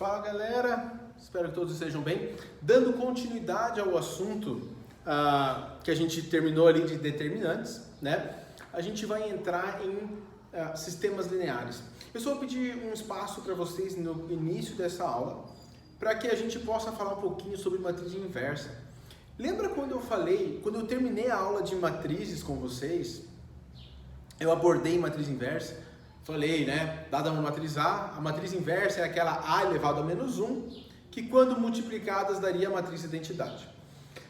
Fala galera, espero que todos estejam bem. Dando continuidade ao assunto que a gente terminou ali de determinantes, né? A gente vai entrar em sistemas lineares. Eu só vou pedir um espaço para vocês no início dessa aula, para que a gente possa falar um pouquinho sobre matriz inversa. Lembra quando eu terminei a aula de matrizes com vocês, eu abordei matriz inversa? Falei, né, dada uma matriz A, a matriz inversa é aquela A elevado a menos 1, que quando multiplicadas daria a matriz identidade.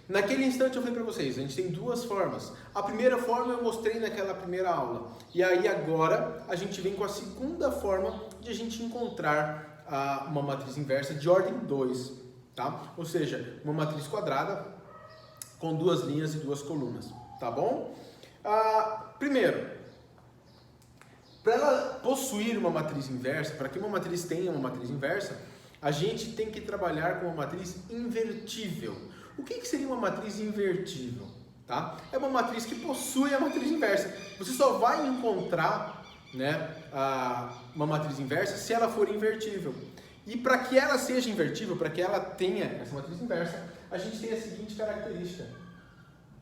Naquele instante eu falei para vocês, a gente tem duas formas. A primeira forma eu mostrei naquela primeira aula. E aí agora a gente vem com a segunda forma de a gente encontrar uma matriz inversa de ordem 2, tá? Ou seja, uma matriz quadrada com duas linhas e duas colunas, tá bom? Primeiro, para ela possuir uma matriz inversa, para que uma matriz tenha uma matriz inversa, a gente tem que trabalhar com uma matriz invertível. O que seria uma matriz invertível? Tá? É uma matriz que possui a matriz inversa. Você só vai encontrar, né, uma matriz inversa se ela for invertível. E para que ela seja invertível, para que ela tenha essa matriz inversa, a gente tem a seguinte característica.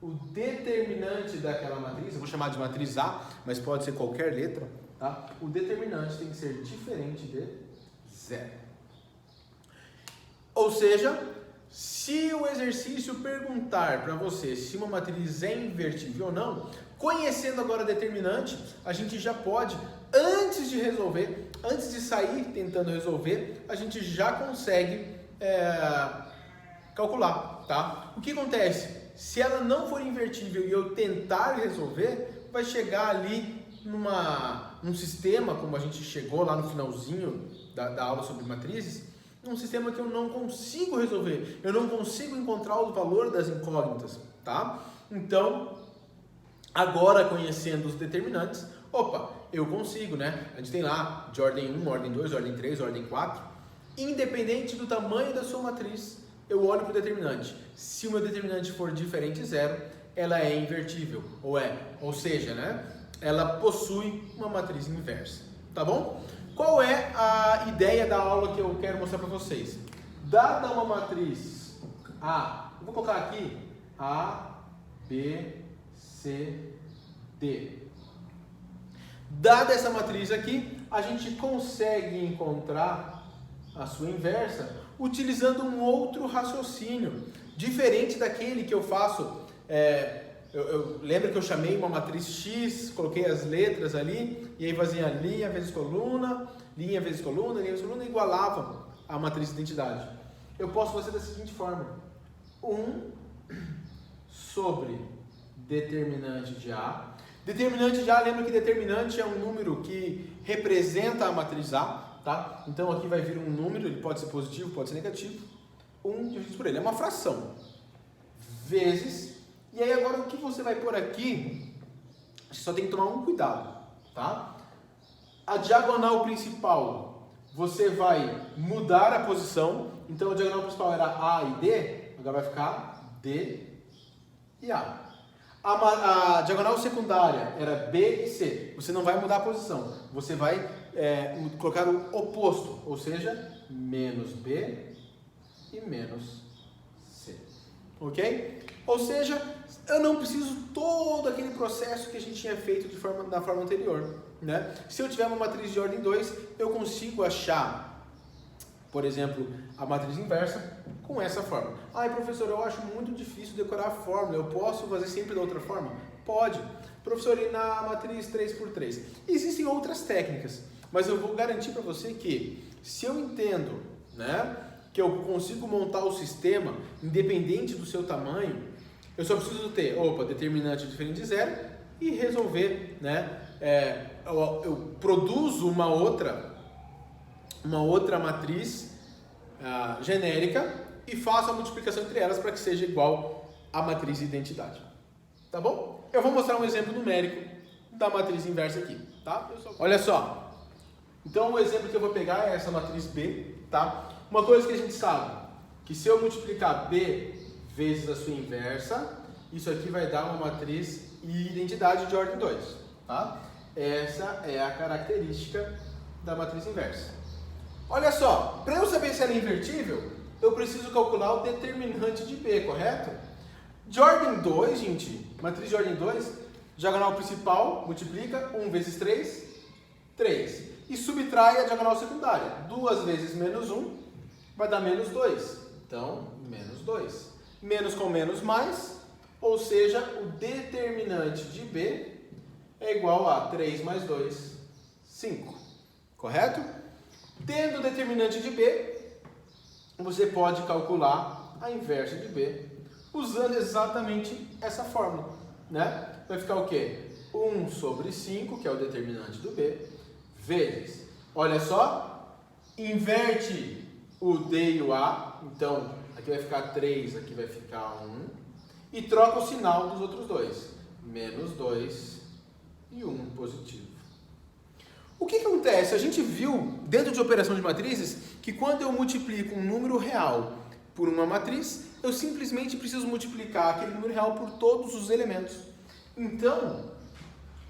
O determinante daquela matriz, eu vou chamar de matriz A, mas pode ser qualquer letra, tá? O determinante tem que ser diferente de zero. Ou seja, se o exercício perguntar para você se uma matriz é invertível ou não, conhecendo agora o determinante, a gente já pode, antes de resolver, antes de sair tentando resolver, a gente já consegue calcular, tá? O que acontece? Se ela não for invertível e eu tentar resolver, vai chegar ali num sistema, como a gente chegou lá no finalzinho da aula sobre matrizes, um sistema que eu não consigo resolver, eu não consigo encontrar o valor das incógnitas, tá? Então, agora conhecendo os determinantes, eu consigo, né? A gente tem lá de ordem 1, ordem 2, ordem 3, ordem 4, independente do tamanho da sua matriz, eu olho para o determinante. Se o meu determinante for diferente de zero, ela é invertível, ou seja, né? Ela possui uma matriz inversa, tá bom? Qual é a ideia da aula que eu quero mostrar para vocês? Dada uma matriz A, eu vou colocar aqui A, B, C, D. Dada essa matriz aqui, a gente consegue encontrar a sua inversa utilizando um outro raciocínio, diferente daquele que eu faço. Eu lembro que eu chamei uma matriz X, coloquei as letras ali, e aí fazia linha vezes coluna, linha vezes coluna, linha vezes coluna, e igualava a matriz de identidade. Eu posso fazer da seguinte forma: 1 sobre determinante de A. Determinante de A, lembra que determinante é um número que representa a matriz A, tá? Então aqui vai vir um número, ele pode ser positivo, pode ser negativo. 1 dividido por ele, é uma fração. Vezes. E aí agora o que você vai pôr aqui, você só tem que tomar um cuidado, tá? A diagonal principal, você vai mudar a posição. Então a diagonal principal era A e D, agora vai ficar D e A. A diagonal secundária era B e C. Você não vai mudar a posição. Você vai colocar o oposto, ou seja, menos B e menos C. Ok? Ou seja, eu não preciso todo aquele processo que a gente tinha feito da forma anterior, né? Se eu tiver uma matriz de ordem 2, eu consigo achar, por exemplo, a matriz inversa com essa forma. Professor, eu acho muito difícil decorar a fórmula, eu posso fazer sempre da outra forma? Pode. Professor, e na matriz 3x3? Existem outras técnicas, mas eu vou garantir para você que, se eu entendo, né, que eu consigo montar o sistema independente do seu tamanho, eu só preciso ter, determinante diferente de zero e resolver, né? Eu produzo uma outra matriz genérica e faço a multiplicação entre elas para que seja igual à matriz de identidade. Tá bom? Eu vou mostrar um exemplo numérico da matriz inversa aqui, tá? Olha só. Então o exemplo que eu vou pegar é essa matriz B, tá? Uma coisa que a gente sabe, que se eu multiplicar B vezes a sua inversa, isso aqui vai dar uma matriz e identidade de ordem 2, tá? Essa é a característica da matriz inversa. Olha só, para eu saber se ela é invertível, eu preciso calcular o determinante de B, correto? De ordem 2, gente, matriz de ordem 2, diagonal principal multiplica 1 vezes 3, 3. E subtrai a diagonal secundária. 2 vezes menos 1 vai dar menos 2. Então, menos 2. Menos com menos mais, ou seja, o determinante de B é igual a 3 mais 2, 5. Correto? Tendo o determinante de B, você pode calcular a inversa de B usando exatamente essa fórmula, né? Vai ficar o quê? 1 sobre 5, que é o determinante do B, vezes, olha só, inverte o D e o A, então aqui vai ficar 3, aqui vai ficar 1, e troca o sinal dos outros dois, menos 2 e 1 positivo. O que acontece? A gente viu, dentro de operação de matrizes, que quando eu multiplico um número real por uma matriz, eu simplesmente preciso multiplicar aquele número real por todos os elementos. Então,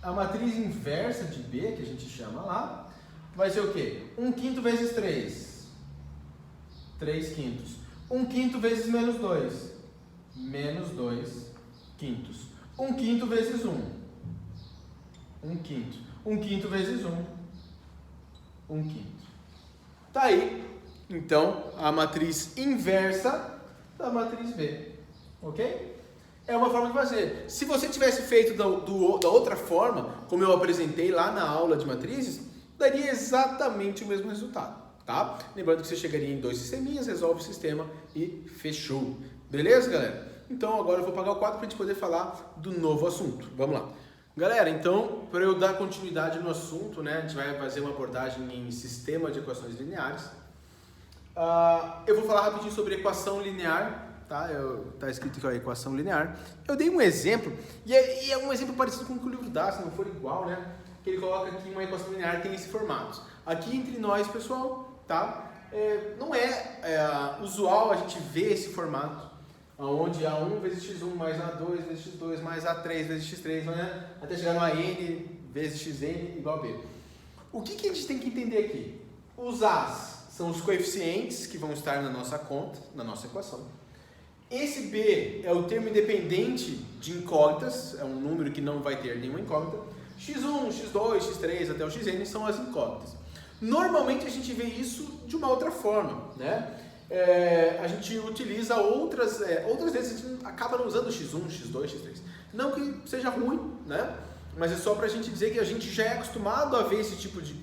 a matriz inversa de B, que a gente chama lá, vai ser o quê? 1 quinto vezes 3, 3 quintos. 1 quinto vezes menos 2, menos 2 quintos. 1 quinto vezes 1, 1 quinto. 1 quinto vezes 1, 1 quinto. Tá aí, então, a matriz inversa da matriz B, ok? É uma forma de fazer. Se você tivesse feito da outra forma, como eu apresentei lá na aula de matrizes, daria exatamente o mesmo resultado, tá? Lembrando que você chegaria em 2 sisteminhas, resolve o sistema e fechou. Beleza, galera? Então agora eu vou apagar o quadro para a gente poder falar do novo assunto. Vamos lá. Galera, então, para eu dar continuidade no assunto, né, a gente vai fazer uma abordagem em sistema de equações lineares. Eu vou falar rapidinho sobre equação linear, tá? Tá escrito aqui, ó, equação linear. Eu dei um exemplo, e é um exemplo parecido com o que o livro dá, se não for igual, né? Que ele coloca aqui uma equação linear que tem esse formato. Aqui entre nós, pessoal, tá? Não é usual a gente ver esse formato, onde A1 vezes x1 mais A2 vezes x2 mais A3 vezes x3, né? Até chegar no AN vezes xn igual a B. O que a gente tem que entender aqui? Os A's são os coeficientes que vão estar na nossa conta, na nossa equação. Esse B é o termo independente de incógnitas, é um número que não vai ter nenhuma incógnita. x1, x2, x3 até o xn são as incógnitas. Normalmente a gente vê isso de uma outra forma, né? A gente utiliza outras vezes a gente acaba não usando x1, x2, x3. Não que seja ruim, né? Mas é só para a gente dizer que a gente já é acostumado a ver esse tipo de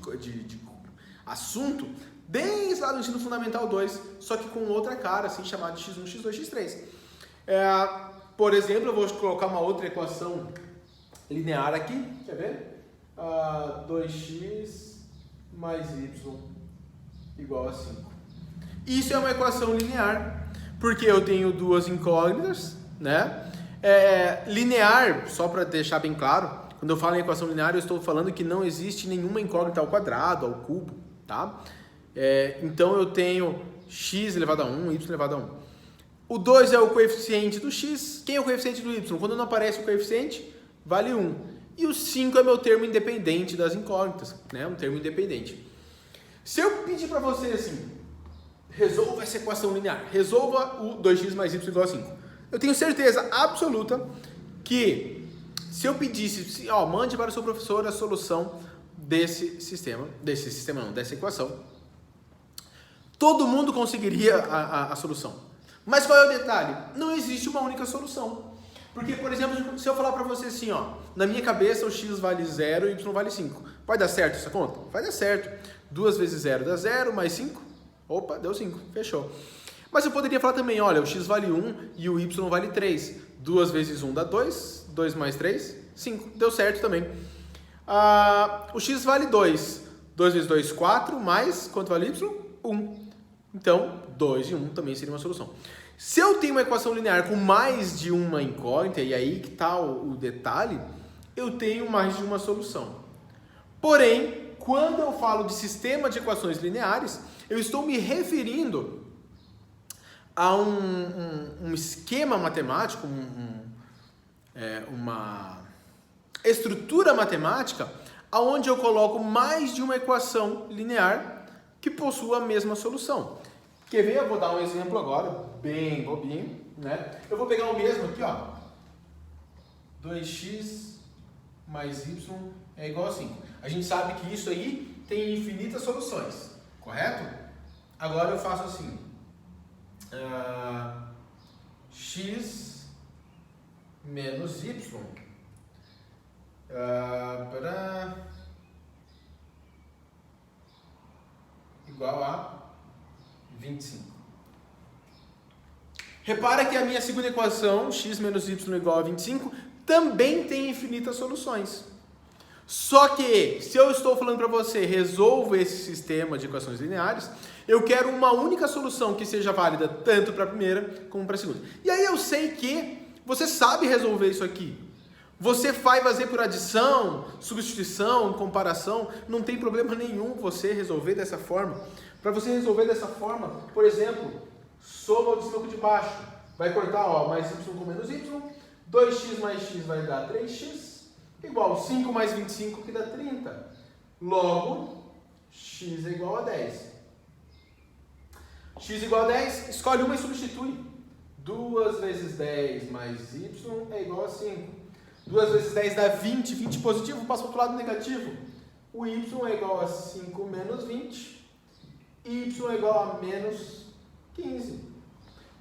assunto desde lá do ensino fundamental 2, só que com outra cara, assim, chamada de x1, x2, x3. Por exemplo, eu vou colocar uma outra equação linear aqui, quer ver? 2x mais y igual a 5. Isso é uma equação linear, porque eu tenho duas incógnitas, né? Linear, só para deixar bem claro, quando eu falo em equação linear, eu estou falando que não existe nenhuma incógnita ao quadrado, ao cubo, tá? Então eu tenho x elevado a 1, y elevado a 1. O 2 é o coeficiente do x. Quem é o coeficiente do y? Quando não aparece o coeficiente, vale 1. E o 5 é meu termo independente das incógnitas, né? Um termo independente. Se eu pedir para você assim, resolva essa equação linear, resolva o 2x mais y igual a 5. Eu tenho certeza absoluta que se eu pedisse, mande para o seu professor a solução dessa equação, todo mundo conseguiria a solução. Mas qual é o detalhe? Não existe uma única solução. Porque, por exemplo, se eu falar para você assim, na minha cabeça o x vale 0 e o y vale 5. Vai dar certo essa conta? Vai dar certo. 2 vezes 0 dá 0, mais 5. Opa, deu 5. Fechou. Mas eu poderia falar também, olha, o x vale 1 e o y vale 3. 2 vezes 1 dá 2. 2 mais 3, 5. Deu certo também. O x vale 2. 2 vezes 2, 4. Mais, quanto vale y? 1. Então, 2 e 1 também seria uma solução. Se eu tenho uma equação linear com mais de uma incógnita, e aí que está o detalhe, eu tenho mais de uma solução. Porém, quando eu falo de sistema de equações lineares, eu estou me referindo a um esquema matemático, uma estrutura matemática, onde eu coloco mais de uma equação linear que possuam a mesma solução. Quer ver? Eu vou dar um exemplo agora, bem bobinho, né? Eu vou pegar o mesmo aqui, ó. 2x mais y é igual a 5. A gente sabe que isso aí tem infinitas soluções, correto? Agora eu faço assim. X menos y igual a 25. Repara que a minha segunda equação, x menos y igual a 25, também tem infinitas soluções. Só que, se eu estou falando para você, resolva esse sistema de equações lineares, eu quero uma única solução que seja válida tanto para a primeira como para a segunda. E aí eu sei que você sabe resolver isso aqui. Você vai fazer por adição, substituição, comparação, não tem problema nenhum você resolver dessa forma. Para você resolver dessa forma, por exemplo, soma o de cima com o de baixo. Vai cortar, ó, mais y com menos y, 2x mais x vai dar 3x, igual 5 mais 25 que dá 30. Logo, x é igual a 10. X igual a 10, escolhe uma e substitui. 2 vezes 10 mais y é igual a 5. 2 vezes 10 dá 20, 20 positivo, passa para o outro lado negativo. O y é igual a 5 menos 20, y é igual a menos 15.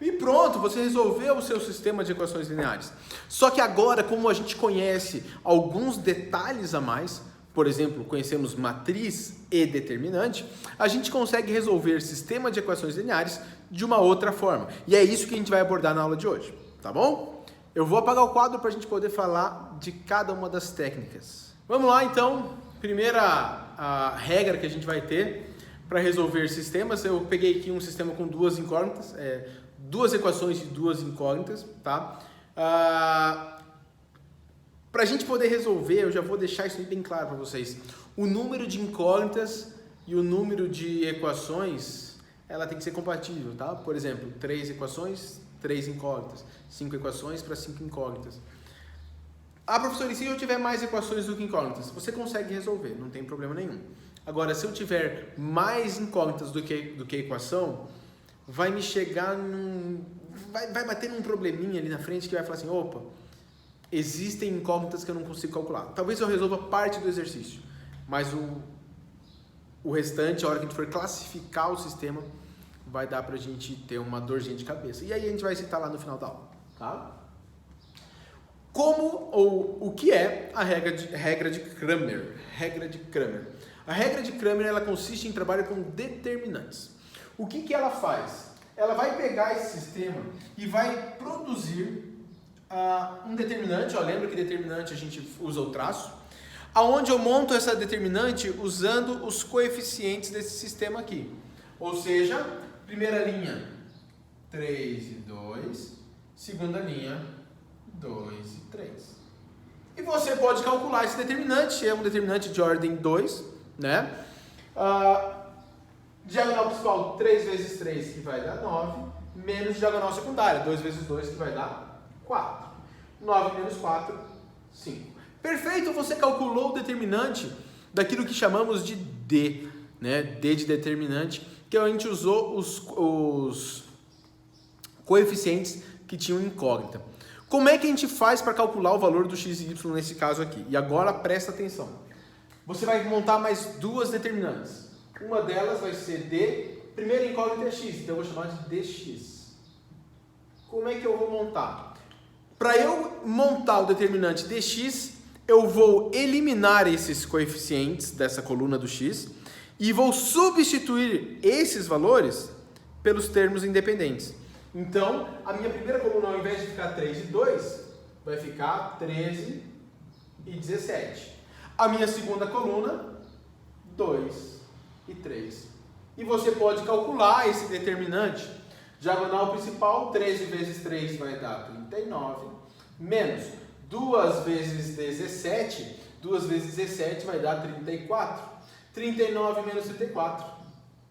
E pronto, você resolveu o seu sistema de equações lineares. Só que agora, como a gente conhece alguns detalhes a mais, por exemplo, conhecemos matriz e determinante, a gente consegue resolver sistema de equações lineares de uma outra forma. E é isso que a gente vai abordar na aula de hoje, tá bom? Eu vou apagar o quadro para a gente poder falar de cada uma das técnicas. Vamos lá, então. Primeira a regra que a gente vai ter para resolver sistemas. Eu peguei aqui um sistema com duas incógnitas, duas equações de duas incógnitas, tá? Para a gente poder resolver, eu já vou deixar isso bem claro para vocês. O número de incógnitas e o número de equações, ela tem que ser compatível, tá? Por exemplo, 3 equações, 3 incógnitas. 5 equações para 5 incógnitas. Professor, e se eu tiver mais equações do que incógnitas? Você consegue resolver, não tem problema nenhum. Agora, se eu tiver mais incógnitas do que equação, vai me chegar vai bater num probleminha ali na frente que vai falar assim, opa, existem incógnitas que eu não consigo calcular. Talvez eu resolva parte do exercício, mas o restante, a hora que a gente for classificar o sistema, vai dar pra gente ter uma dorzinha de cabeça. E aí a gente vai citar lá no final da aula, tá? Como ou o que é a regra de Cramer? Regra de Cramer. A regra de Cramer, ela consiste em trabalhar com determinantes. O que ela faz? Ela vai pegar esse sistema e vai produzir um determinante, ó, lembra que determinante a gente usa o traço, aonde eu monto essa determinante usando os coeficientes desse sistema aqui. Ou seja, primeira linha 3 e 2, segunda linha 2 e 3. E você pode calcular esse determinante, é um determinante de ordem 2, né? Diagonal principal 3 vezes 3 que vai dar 9, menos diagonal secundária 2 vezes 2 que vai dar 4. 9 menos 4, 5. Perfeito, você calculou o determinante daquilo que chamamos de D, né? D de determinante, que a gente usou os coeficientes que tinham incógnita. Como é que a gente faz para calcular o valor do x e y nesse caso aqui? E agora presta atenção. Você vai montar mais duas determinantes. Uma delas vai ser D, primeira incógnita é x, então eu vou chamar de dx. Como é que eu vou montar? Para eu montar o determinante dx, eu vou eliminar esses coeficientes dessa coluna do x e vou substituir esses valores pelos termos independentes. Então, a minha primeira coluna, ao invés de ficar 3 e 2, vai ficar 13 e 17. A minha segunda coluna, 2 e 3. E você pode calcular esse determinante. Diagonal principal, 13 vezes 3 vai dar 39, menos 2 vezes 17, 2 vezes 17 vai dar 34. 39 menos 34,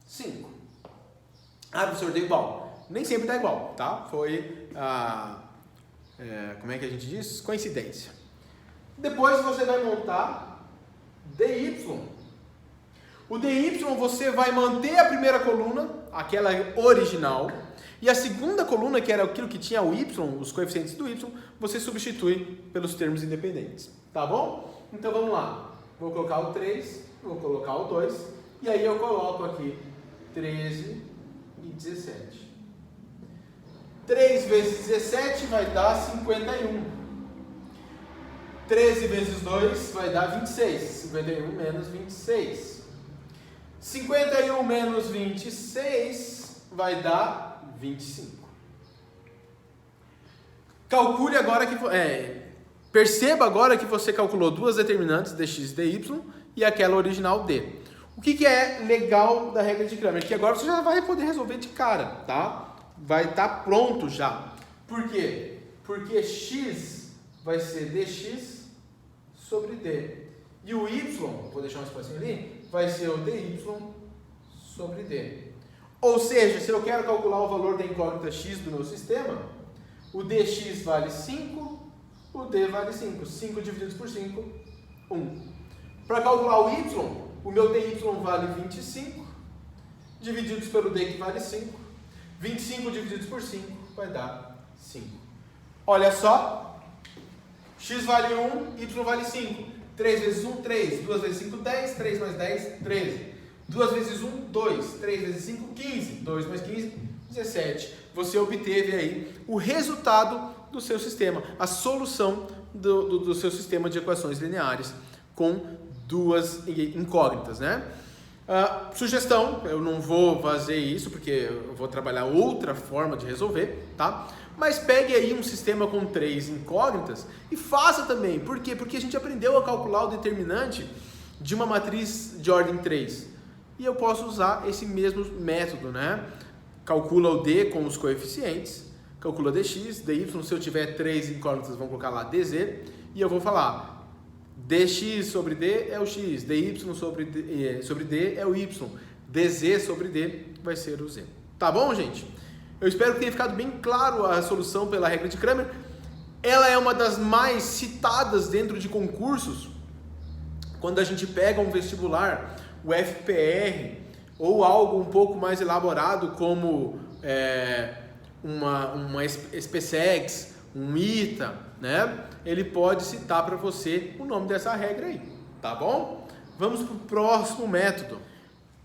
5. Professor, deu igual. Nem sempre dá igual, tá? Foi, como é que a gente diz? Coincidência. Depois você vai montar dy. O dy você vai manter a primeira coluna, aquela original, e a segunda coluna, que era aquilo que tinha o y, os coeficientes do y, você substitui pelos termos independentes. Tá bom? Então vamos lá. Vou colocar o 3, vou colocar o 2, e aí eu coloco aqui 13 e 17. 3 vezes 17 vai dar 51. 13 vezes 2 vai dar 26. 51 menos 26. 51 menos 26 vai dar 25. Calcule agora que... perceba agora que você calculou duas determinantes, dx e dy, e aquela original d. O que é legal da regra de Cramer? Que agora você já vai poder resolver de cara, tá? Vai estar pronto já. Por quê? Porque x vai ser dx sobre d. E o y, vou deixar um espacinho ali, vai ser o dy sobre d. Ou seja, se eu quero calcular o valor da incógnita x do meu sistema, o dx vale 5, o d vale 5. 5 divididos por 5, 1. Para calcular o y, o meu dy vale 25, divididos pelo d que vale 5. 25 divididos por 5 vai dar 5. Olha só, x vale 1, y vale 5. 3 vezes 1, 3. 2 vezes 5, 10. 3 mais 10, 13. 2 vezes 1, 2. 3 vezes 5, 15. 2 mais 15, 17. Você obteve aí o resultado do seu sistema, a solução do seu sistema de equações lineares com duas incógnitas, né? Sugestão, eu não vou fazer isso porque eu vou trabalhar outra forma de resolver, tá? Mas pegue aí um sistema com 3 incógnitas e faça também. Por quê? Porque a gente aprendeu a calcular o determinante de uma matriz de ordem 3. E eu posso usar esse mesmo método, né? Calcula o d com os coeficientes, calcula dx, dy, se eu tiver 3 incógnitas, vamos colocar lá dz, e eu vou falar dx sobre d é o x, dy sobre d é o y, dz sobre d vai ser o z. Tá bom, gente? Eu espero que tenha ficado bem claro a solução pela regra de Cramer. Ela é uma das mais citadas dentro de concursos. Quando a gente pega um vestibular, o FPR, ou algo um pouco mais elaborado como uma SpaceX, um ITA, né? Ele pode citar para você o nome dessa regra aí, tá bom? Vamos para o próximo método.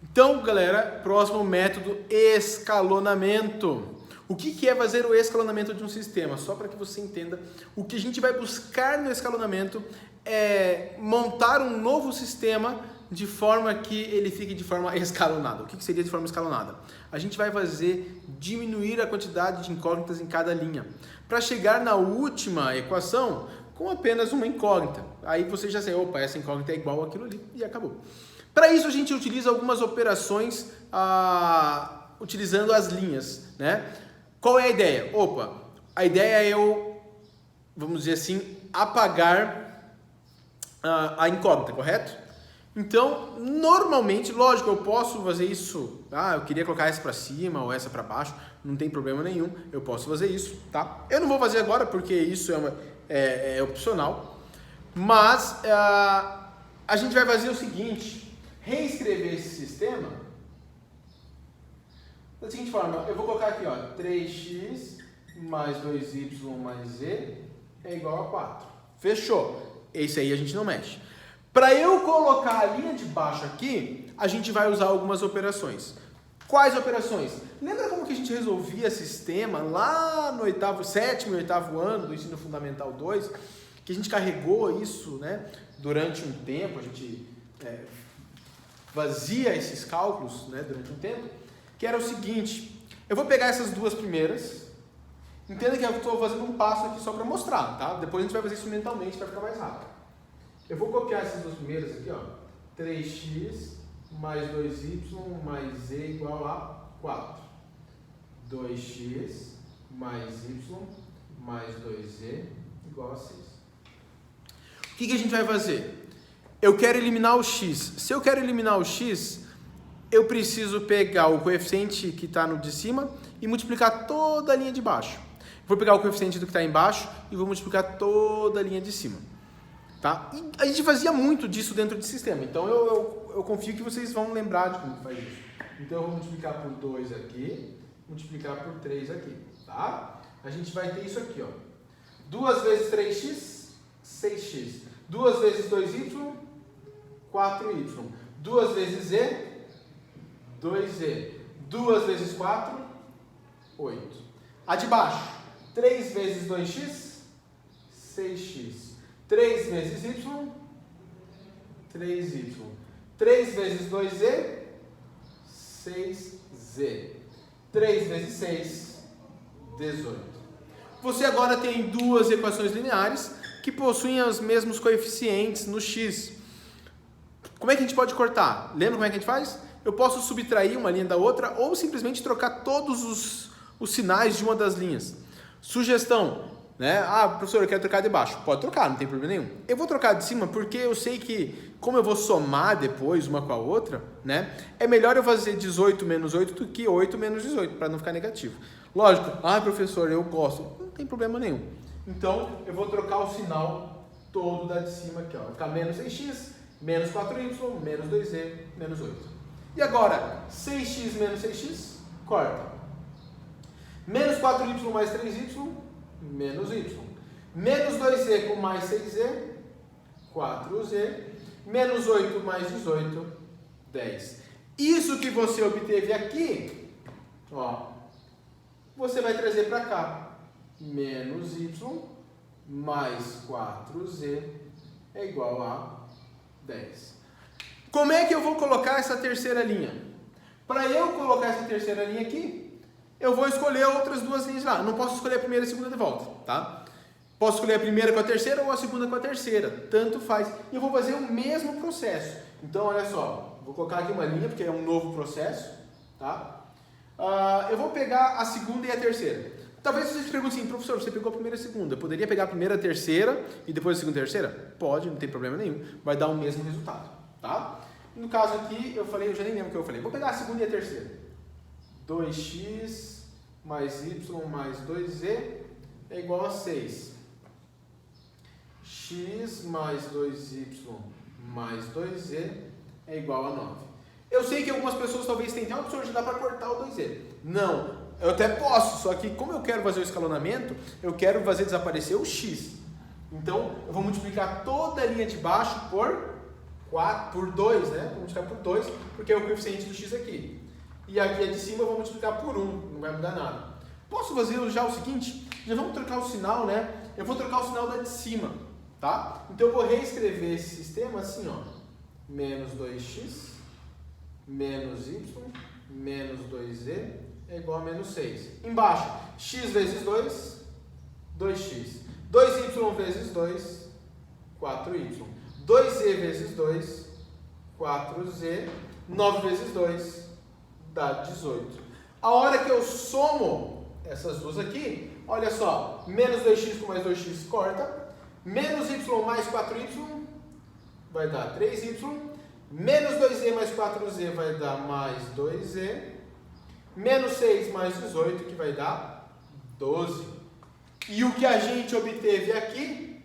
Então, galera, próximo método, escalonamento. O que é fazer o escalonamento de um sistema? Só para que você entenda, o que a gente vai buscar no escalonamento é montar um novo sistema de forma que ele fique de forma escalonada. O que seria de forma escalonada? A gente vai fazer diminuir a quantidade de incógnitas em cada linha, para chegar na última equação com apenas uma incógnita. Aí você já sabe, opa, essa incógnita é igual àquilo ali, e acabou. Para isso a gente utiliza algumas operações utilizando as linhas, né? Qual é a ideia? Opa, a ideia é eu, vamos dizer assim, apagar a incógnita, correto? Então, normalmente, lógico, eu posso fazer isso, eu queria colocar essa para cima ou essa para baixo, não tem problema nenhum, eu posso fazer isso, tá? Eu não vou fazer agora porque isso é opcional, mas a gente vai fazer o seguinte, reescrever esse sistema da seguinte forma, eu vou colocar aqui, ó, 3x mais 2y mais z é igual a 4. Fechou. Esse aí a gente não mexe. Para eu colocar a linha de baixo aqui, a gente vai usar algumas operações. Quais operações? Lembra como que a gente resolvia sistema lá no sétimo e oitavo ano do ensino fundamental 2? Que a gente carregou isso, né, durante um tempo, a gente fazia esses cálculos, né, durante um tempo, que era o seguinte, eu vou pegar essas duas primeiras, entenda que eu estou fazendo um passo aqui só para mostrar, tá? Depois a gente vai fazer isso mentalmente para ficar mais rápido. Eu vou copiar essas duas primeiras aqui, ó, 3x mais 2y mais z igual a 4. 2x mais y mais 2z igual a 6. O que a gente vai fazer? Eu quero eliminar o x. Se eu quero eliminar o x, eu preciso pegar o coeficiente que está no de cima e multiplicar toda a linha de baixo. Vou pegar o coeficiente do que está embaixo e vou multiplicar toda a linha de cima. Tá? E a gente fazia muito disso dentro do sistema, então eu confio que vocês vão lembrar de como faz isso. Então eu vou multiplicar por 2 aqui, multiplicar por 3 aqui, tá? A gente vai ter isso aqui, ó. 2 vezes 3x, 6x. 2 vezes 2y, 4y. 2 vezes z, 2z. 2 vezes 4, 8. A de baixo, 3 vezes 2x, 6x. 3 vezes y, 3y. 3 vezes 2z, 6z. 3 vezes 6, 18. Você agora tem duas equações lineares que possuem os mesmos coeficientes no x. Como é que a gente pode cortar? Lembra como é que a gente faz? Eu posso subtrair uma linha da outra ou simplesmente trocar todos os sinais de uma das linhas. Sugestão, né? Ah, professor, eu quero trocar de baixo. Pode trocar, não tem problema nenhum. Eu vou trocar de cima porque eu sei que, como eu vou somar depois uma com a outra, né? É melhor eu fazer 18 menos 8 do que 8 menos 18, para não ficar negativo. Lógico, ah, professor, eu gosto. Não tem problema nenhum. Então, eu vou trocar o sinal todo da de cima aqui, ó. Vai ficar menos 6x, menos 4y, menos 2z, menos 8. E agora, 6x menos 6x, corta. Menos 4y mais 3y, menos y. Menos 2z com mais 6z, 4z. Menos 8 mais 18, 10. Isso que você obteve aqui, ó, você vai trazer para cá. Menos y mais 4z é igual a 10. Como é que eu vou colocar essa terceira linha? Para eu colocar essa terceira linha aqui, eu vou escolher outras duas linhas lá. Eu não posso escolher a primeira e a segunda de volta, tá? Posso escolher a primeira com a terceira ou a segunda com a terceira. Tanto faz. E eu vou fazer o mesmo processo. Então, olha só. Vou colocar aqui uma linha, porque é um novo processo, tá? Eu vou pegar a segunda e a terceira. Talvez você se pergunte assim, professor, você pegou a primeira e a segunda. Eu poderia pegar a primeira e a terceira e depois a segunda e a terceira? Pode, não tem problema nenhum. Vai dar o mesmo resultado, tá? No caso aqui, eu já nem lembro o que eu falei. Vou pegar a segunda e a terceira. 2x mais y mais 2z é igual a 6. X mais 2y mais 2z é igual a 9. Eu sei que algumas pessoas talvez tentem, professor, já dá para cortar o 2z. Não, eu até posso, só que como eu quero fazer o escalonamento, eu quero fazer desaparecer o x. Então, eu vou multiplicar toda a linha de baixo por 2, né? Vou multiplicar por 2, porque é o coeficiente do x aqui. E aqui a de cima eu vou multiplicar por 1, não vai mudar nada. Posso fazer já o seguinte? Já vamos trocar o sinal, né? Eu vou trocar o sinal da de cima, tá? Então eu vou reescrever esse sistema assim, ó. Menos 2x, menos y, menos 2z é igual a menos 6. Embaixo, x vezes 2, 2x. 2y vezes 2, 4y. 2z vezes 2, 4z. 9 vezes 2 dá 18. A hora que eu somo essas duas aqui, olha só, menos 2x com mais 2x corta, menos y mais 4y vai dar 3y, menos 2z mais 4z vai dar mais 2z, menos 6 mais 18 que vai dar 12. E o que a gente obteve aqui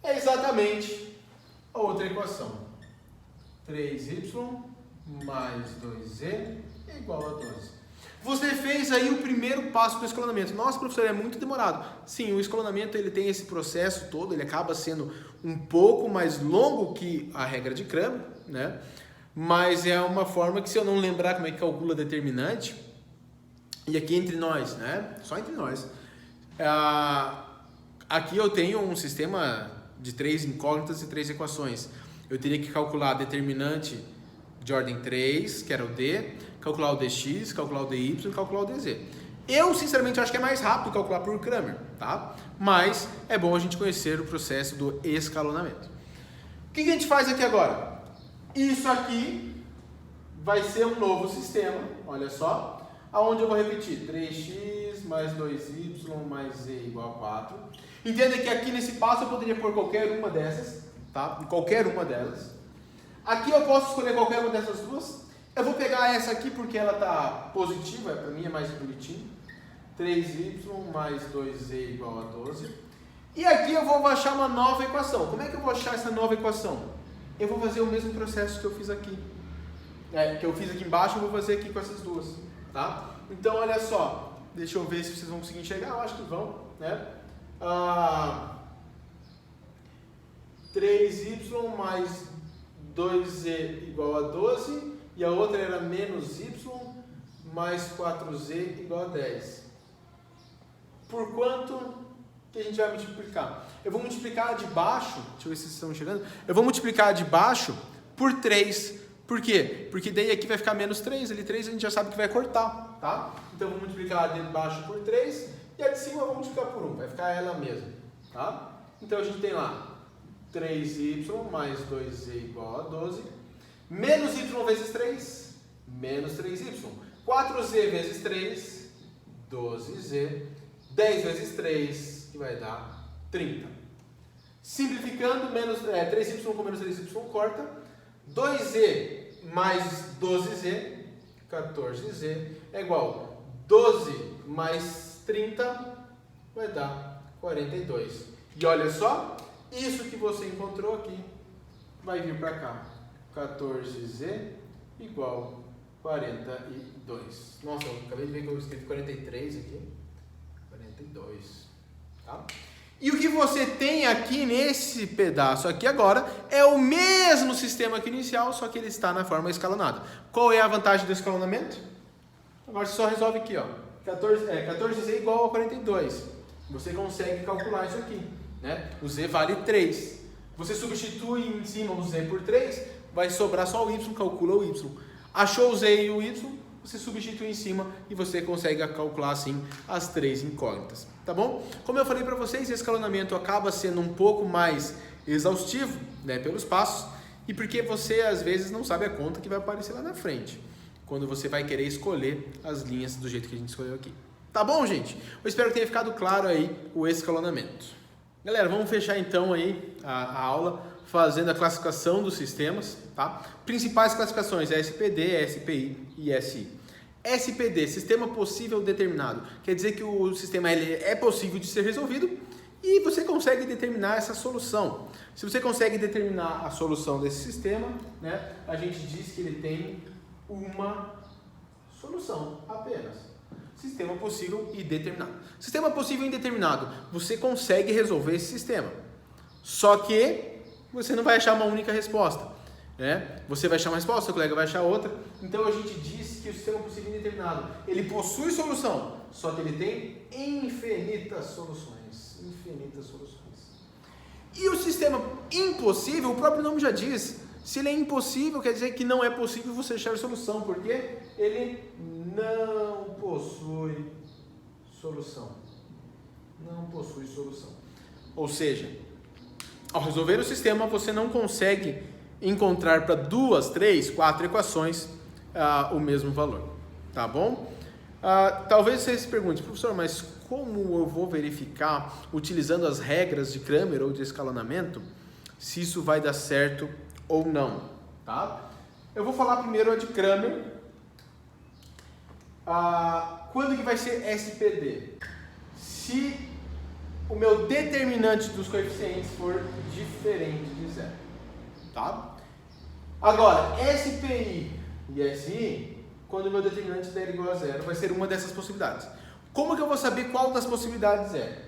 é exatamente a outra equação. 3y mais 2z é igual a 12. Você fez aí o primeiro passo para o escalonamento. Nossa, professor, é muito demorado. Sim, o escalonamento ele tem esse processo todo, ele acaba sendo um pouco mais longo que a regra de Cramer, né? Mas é uma forma que, se eu não lembrar como é que calcula determinante, e aqui entre nós, né? Só entre nós. Aqui eu tenho um sistema de 3 incógnitas e 3 equações. Eu teria que calcular determinante de ordem 3, que era o D, calcular o dx, calcular o dy e calcular o dz. Eu, sinceramente, acho que é mais rápido calcular por Cramer, tá? Mas é bom a gente conhecer o processo do escalonamento. O que a gente faz aqui agora? Isso aqui vai ser um novo sistema, olha só, aonde eu vou repetir 3x mais 2y mais z igual a 4. Entenda que aqui nesse passo eu poderia pôr qualquer uma dessas, tá? Qualquer uma delas. Aqui eu posso escolher qualquer uma dessas duas. Eu vou pegar essa aqui porque ela está positiva, para mim é mais bonitinho. 3y mais 2z igual a 12. E aqui eu vou achar uma nova equação. Como é que eu vou achar essa nova equação? Eu vou fazer o mesmo processo que eu fiz aqui. Que eu fiz aqui embaixo, eu vou fazer aqui com essas duas. Tá? Então, olha só. Deixa eu ver se vocês vão conseguir enxergar. Eu acho que vão. Né? 3y mais 2z igual a 12. E a outra era menos y mais 4z igual a 10. Por quanto que a gente vai multiplicar? Eu vou multiplicar de baixo, deixa eu ver se vocês estão chegando. Eu vou multiplicar de baixo por 3. Por quê? Porque daí aqui vai ficar menos 3, ali 3 a gente já sabe que vai cortar, tá? Então eu vou multiplicar de baixo por 3 e a de cima eu vou multiplicar por 1, vai ficar ela mesma, tá? Então a gente tem lá 3y mais 2z igual a 12, menos y vezes 3, menos 3y. 4z vezes 3, 12z, 10 vezes 3, que vai dar 30. Simplificando, 3y com menos 3y corta, 2z mais 12z, 14z, é igual a 12 mais 30, vai dar 42. E olha só, isso que você encontrou aqui, vai vir para cá, 14z igual a 42. Nossa, eu acabei de ver que eu escrevi 43 aqui. 42. Tá? E o que você tem aqui nesse pedaço aqui agora é o mesmo sistema que inicial, só que ele está na forma escalonada. Qual é a vantagem do escalonamento? Agora você só resolve aqui, ó. 14z igual a 42. Você consegue calcular isso aqui, né? O z vale 3. Você substitui em cima o z por 3, vai sobrar só o y, calcula o y. Achou o z e o y, você substitui em cima e você consegue calcular assim as três incógnitas, tá bom? Como eu falei para vocês, esse escalonamento acaba sendo um pouco mais exaustivo, né, pelos passos, e porque você às vezes não sabe a conta que vai aparecer lá na frente, quando você vai querer escolher as linhas do jeito que a gente escolheu aqui. Tá bom, gente? Eu espero que tenha ficado claro aí o escalonamento. Galera, vamos fechar então aí a aula fazendo a classificação dos sistemas, tá? Principais classificações: SPD, SPI e SI. SPD, sistema possível determinado, quer dizer que o sistema ele é possível de ser resolvido e você consegue determinar essa solução. Se você consegue determinar a solução desse sistema, né, a gente diz que ele tem uma solução apenas. Sistema possível e determinado. Sistema possível e indeterminado, você consegue resolver esse sistema, só que você não vai achar uma única resposta. Você vai achar uma resposta, seu colega vai achar outra. Então a gente diz que o sistema possível e indeterminado, ele possui solução, só que ele tem infinitas soluções. Infinitas soluções. E o sistema impossível, o próprio nome já diz, se ele é impossível, quer dizer que não é possível você achar solução, porque ele não possui solução. Não possui solução. Ou seja, ao resolver o sistema, você não consegue encontrar para 2, 3, 4 equações o mesmo valor, tá bom? Talvez você se pergunte, professor, mas como eu vou verificar, utilizando as regras de Cramer ou de escalonamento, se isso vai dar certo ou não, tá? Eu vou falar primeiro a de Cramer. Quando que vai ser SPD? Se o meu determinante dos coeficientes for diferente de zero. Tá? Agora, SPI e SI, quando o meu determinante der igual a zero, vai ser uma dessas possibilidades. Como que eu vou saber qual das possibilidades é?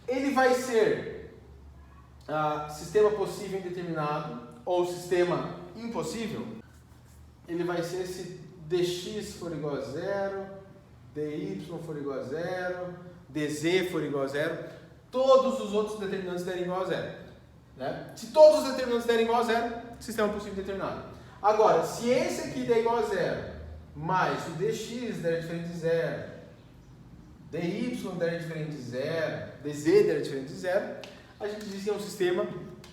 Ele vai ser sistema possível indeterminado ou sistema impossível. Ele vai ser se dx for igual a zero, dy for igual a zero, dz for igual a zero, todos os outros determinantes derem igual a zero. Né? Se todos os determinantes derem igual a zero, sistema possível determinado. Agora, se esse aqui der igual a zero, mais o dx der diferente de zero, dy der diferente de zero, dz der diferente de zero, a gente diz que é um sistema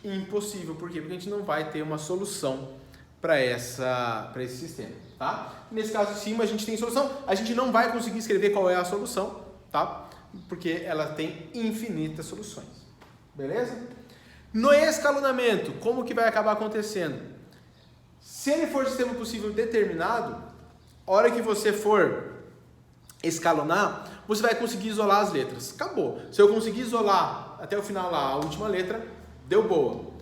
impossível. Por quê? Porque a gente não vai ter uma solução para esse sistema. Tá? Nesse caso de cima, a gente tem solução. A gente não vai conseguir escrever qual é a solução, tá? Porque ela tem infinitas soluções. Beleza? No escalonamento, como que vai acabar acontecendo? Se ele for sistema possível determinado, a hora que você for escalonar, você vai conseguir isolar as letras. Acabou. Se eu conseguir isolar lá, até o final lá, a última letra, deu boa.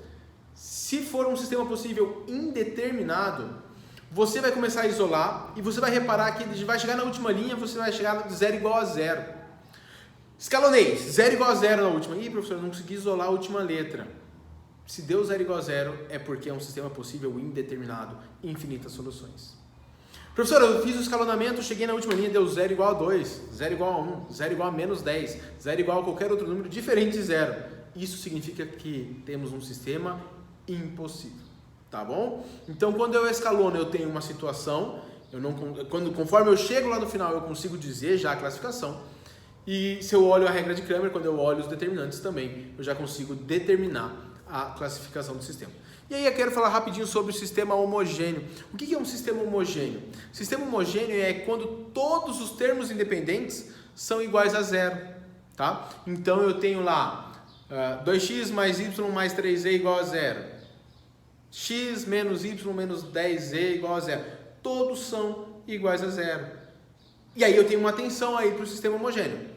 Se for um sistema possível indeterminado, você vai começar a isolar e você vai reparar que ele vai chegar na última linha, você vai chegar de 0 igual a 0. Escalonei, 0 igual a 0 na última. Ih, professor, eu não consegui isolar a última letra. Se deu 0 igual a 0, é porque é um sistema possível indeterminado, infinitas soluções. Professor, eu fiz o escalonamento, cheguei na última linha, deu 0 igual a 2, 0 igual a 1, 0 igual a menos 10, 0 igual a qualquer outro número diferente de 0. Isso significa que temos um sistema impossível, tá bom? Então, quando eu escalono, eu tenho uma situação, conforme eu chego lá no final, eu consigo dizer já a classificação. E se eu olho a regra de Cramer, quando eu olho os determinantes também, eu já consigo determinar a classificação do sistema. E aí eu quero falar rapidinho sobre o sistema homogêneo. O que é um sistema homogêneo? Sistema homogêneo é quando todos os termos independentes são iguais a 0, tá? Então eu tenho lá 2x mais y mais 3z igual a 0. X menos y menos 10z igual a 0. Todos são iguais a 0. E aí eu tenho uma tensão aí para o sistema homogêneo.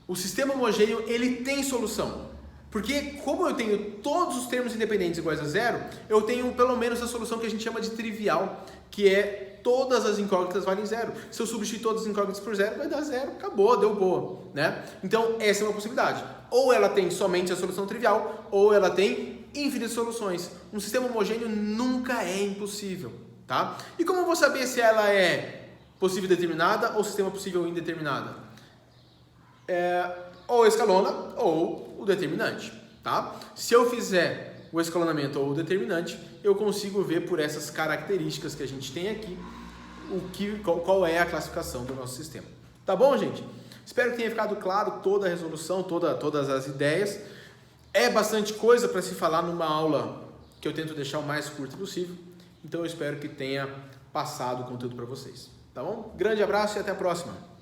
O sistema homogêneo, ele tem solução. Porque como eu tenho todos os termos independentes iguais a 0, eu tenho pelo menos a solução que a gente chama de trivial, que é todas as incógnitas valem 0. Se eu substituir todas as incógnitas por 0, vai dar 0, acabou, deu boa, né? Então, essa é uma possibilidade. Ou ela tem somente a solução trivial, ou ela tem infinitas soluções. Um sistema homogêneo nunca é impossível, tá? E como eu vou saber se ela é possível determinada ou sistema possível indeterminada? Ou escalona ou o determinante, tá? Se eu fizer o escalonamento ou o determinante, eu consigo ver por essas características que a gente tem aqui qual é a classificação do nosso sistema. Tá bom, gente? Espero que tenha ficado claro toda a resolução, todas as ideias. É bastante coisa para se falar numa aula que eu tento deixar o mais curta possível. Então eu espero que tenha passado o conteúdo para vocês. Tá bom? Grande abraço e até a próxima!